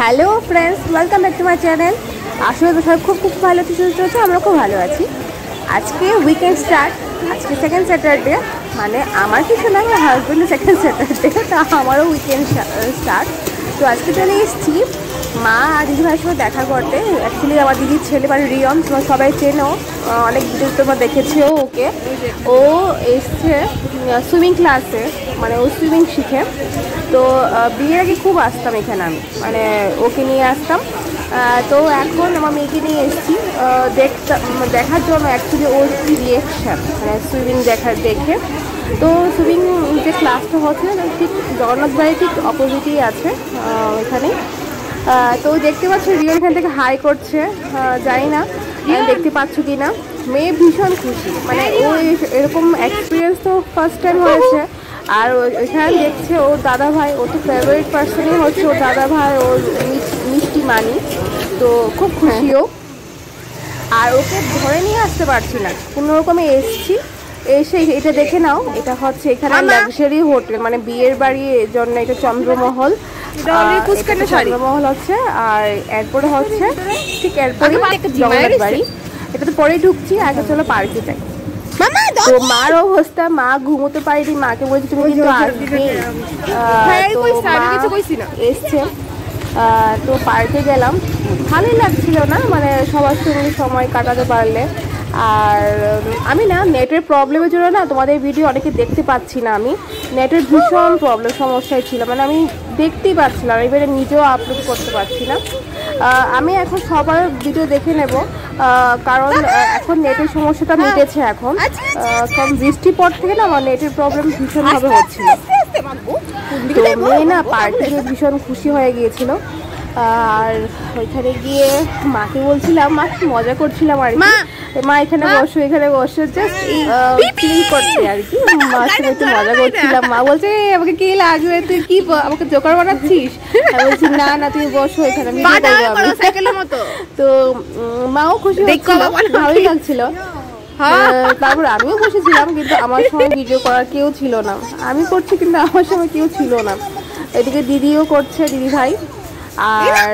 Hello friends, welcome back to my channel. আসলে তো সবাই খুব ভালো চলছে, আমরা খুব ভালো আছি। আজকে উইকেন্ড স্টার্ট, আজকে সেকেন্ড স্যাটারডে, মানে আমার কিছু না, আমার হাজব্যান্ডের সেকেন্ড স্যাটারডে, তা আমারও উইকেন্ড স্টার্ট। তো আজকে চলে এসেছি মা আর দিদিভাইয়ের সঙ্গে দেখা করতে। অ্যাকচুয়ালি আমার দিদির ছেলে মানে রিয়ন, তোমার সবাই চেনো, অনেক ভিডিও তোমরা দেখেছেও ওকে। ও এসছে সুইমিং ক্লাসে, মানে ও সুইমিং শিখে। তো বিয়ের আগে খুব আসতাম এখানে আমি, মানে ওকে নিয়ে আসতাম। তো এখন আমার মেয়েকে নিয়ে এসেছি দেখার জন্য। অ্যাকচুয়ালি ওর কী রিয়েকশান, মানে সুইমিং দেখে। তো সুইমিং যে ক্লাসটা হচ্ছে ঠিক জগন্নাথ বাড়ির ঠিক অপোজিটেই আছে ওইখানে। তো দেখতে পাচ্ছ রিয়া এখান থেকে হাই করছে, জানি না দেখতে পাচ্ছ কি না। মেয়ে ভীষণ খুশি, মানে ও এরকম এক্সপিরিয়েন্স তো ফার্স্ট টাইম হয়েছে। আর ওইখানে দেখছে ওর দাদা ভাই, ও তো ফেভারিট পার্সনই হচ্ছে ওর দাদা ভাই, ওর মিষ্টি মানি। তো খুব খুশিও। আর ওকে ধরে নিয়ে আসতে পারছি না, কোনো রকমে এসছি। এসে এটা দেখে নাও, এটা হচ্ছে এখানে লাক্সারি হোটেল, মানে বিয়ের বাড়ির জন্য এটা চন্দ্রমহল। চন্দ্রমহল হচ্ছে, আর এরপরে হচ্ছে ঠিক এরপরে জগন্নাথ বাড়ি। এটা তো পরেই ঢুকছি, আগে চলো পার্কে যাই। তো মার অবস্থা, মা ঘুমোতে পারিনি, মাকে বলছি তুমি কিন্তু আসবে। এসছে, তো পার্কে গেলাম, ভালোই লাগছিল না, মানে সবার সঙ্গে সময় কাটাতে পারলে। আর আমি না নেটের প্রবলেমের জন্য না তোমাদের ভিডিও অনেকে দেখতে পাচ্ছি না। আমি নেটের ভীষণ সমস্যায় ছিল, মানে আমি দেখতেই পাচ্ছিলাম, এবারে নিজেও আপলোড করতে পারছি না। আমি এখন সবার ভিডিও দেখে নেব, কারণ এখন নেটের সমস্যাটা মিটেছে এখন। কারণ বৃষ্টির পর থেকে না আমার নেটের প্রবলেম ভীষণভাবে হচ্ছিল। তো মেয়ে না পার্কে ভীষণ খুশি হয়ে গিয়েছিল। আর ওইখানে গিয়ে মাকে বলছিলাম, মা মজা করছিলাম আর কি, মা এখানে বসো, এখানে বসো, জাস্ট ফিল করতে আর কি। মার সঙ্গে একটু মজা করছিলাম। মা বলছে আমাকে কি লাগবে, তুই কি আমাকে জোকার বানাচ্ছিস? আমি বলছি না না, তুমি বসো এখানে, তো মাও খুশি হচ্ছিল, ভালোই লাগছিল। তারপর আমিও বসেছিলাম, কিন্তু আমার সময় ভিডিও করার কেউ ছিল না। আমি করছি কিন্তু আমার সময় কেউ ছিল না। এদিকে দিদিও করছে, দিদি ভাই, আর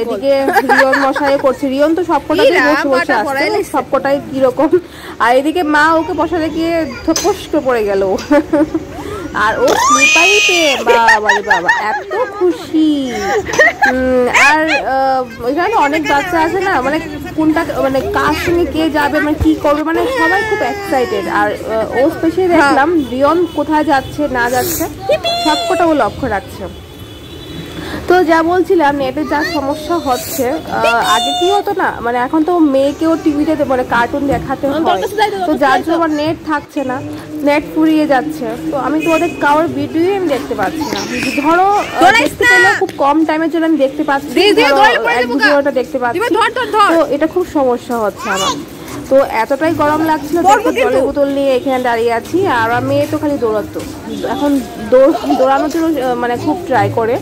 এদিকে রিয়ন মশাই করছে। রিয়ন তো সবকটাই বসে আসছে, সবকটাই কিরকম। আর এদিকে মা ওকে বসাতে গিয়ে ধপস করে পড়ে গেল, আর ও স্লিপারিতে বাবা এত খুশি। আর ওইখানে অনেক বাচ্চা আছে না, মানে কোনটা মানে কার সঙ্গে কে যাবে, মানে কি করবে, মানে সবাই খুব এক্সাইটেড। আর ও স্পেশালি দেখলাম রিয়ন কোথায় যাচ্ছে না যাচ্ছে সবকটা ও লক্ষ্য রাখছে। তো যা বলছিলাম, নেটের যা সমস্যা হচ্ছে, আগে কি হতো না, মানে এখন তো মেয়েকেও টিভিতে মানে কার্টুন দেখাতে হয়, তো যার জন্য আমার নেট থাকছে না, নেট ফুরিয়ে যাচ্ছে। তো আমি তোমাদের কারোর ভিডিও আমি দেখতে পাচ্ছি না। ধরো দেখতে পেলে খুব কম টাইমের জন্য আমি দেখতে পাচ্ছি, এক ভিডিওটা দেখতে পাচ্ছি। তো এটা খুব সমস্যা হচ্ছে আমার। তো এতটাই গরম লাগছিল, জলের বোতল নিয়ে এখানে দাঁড়িয়ে আছি। আর আমার মেয়ে তো খালি দৌড়াতো, এখন দৌড়ানোর জন্য মানে খুব ট্রাই করে।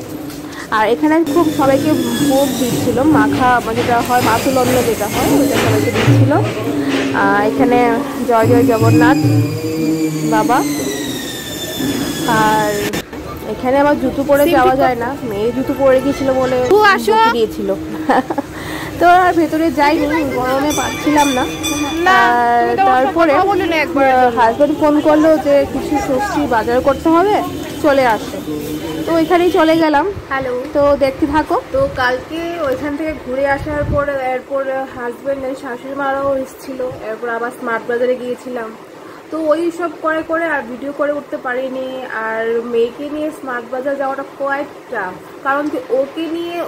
আর এখানে খুব সবাইকে ভোগ দিচ্ছিল, মাখা যেটা হয়, মাথুলন্ন যেটা হয়, ওইটা সবাইকে দিচ্ছিল। এখানে জয় জয় জগন্নাথ বাবা। আর এখানে আমার জুতো পরে যাওয়া যায় না, মেয়ে জুতো পরে গিয়েছিল বলে দিয়েছিল। তো আর ভেতরে যাইনি, গরমে পাচ্ছিলাম না। তারপরে হাজব্যান্ড ফোন করলো যে কিছু ষষ্ঠী বাজার করতে হবে, চলে আসে। তো ওইখানেই চলে গেলাম। হ্যালো, তো দেখতে থাকো। তো কালকে ওইখান থেকে ঘুরে আসার পরে এরপর হাজব্যান্ড শাশুড়ি মারাও এসেছিল, এরপর আবার স্মার্ট বাজারে গিয়েছিলাম। তো ওই সব করে আর ভিডিও করে উঠতে পারিনি। আর মেয়েকে নিয়ে স্মার্ট বাজার যাওয়াটা কোয়াইট টাফ, কারণ কি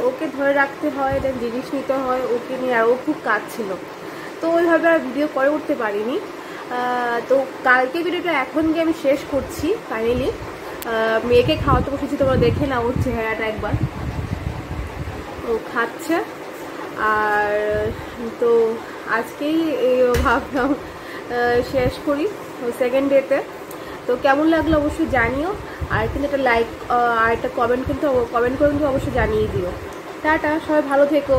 ওকে ধরে রাখতে হয়, দেন জিনিস নিতে হয় ওকে নিয়ে, আর ও খুব কাজ ছিল, তো ওইভাবে আর ভিডিও করে উঠতে পারিনি। তো কালকে ভিডিওটা এখন গিয়ে আমি শেষ করছি ফাইনালি। মেয়েকে খাওয়াতে বসেছি, তোমরা দেখে নাও ওর চেহারাটা একবার, ও খাচ্ছে। আর তো আজকেই ভাবলাম শেষ করি সেকেন্ড ডেতে। তো কেমন লাগলো অবশ্যই জানিও, আর কিন্তু একটা লাইক আর একটা কমেন্ট করে কিন্তু অবশ্যই জানিয়ে দিও। টাটা, সবাই ভালো থেকো।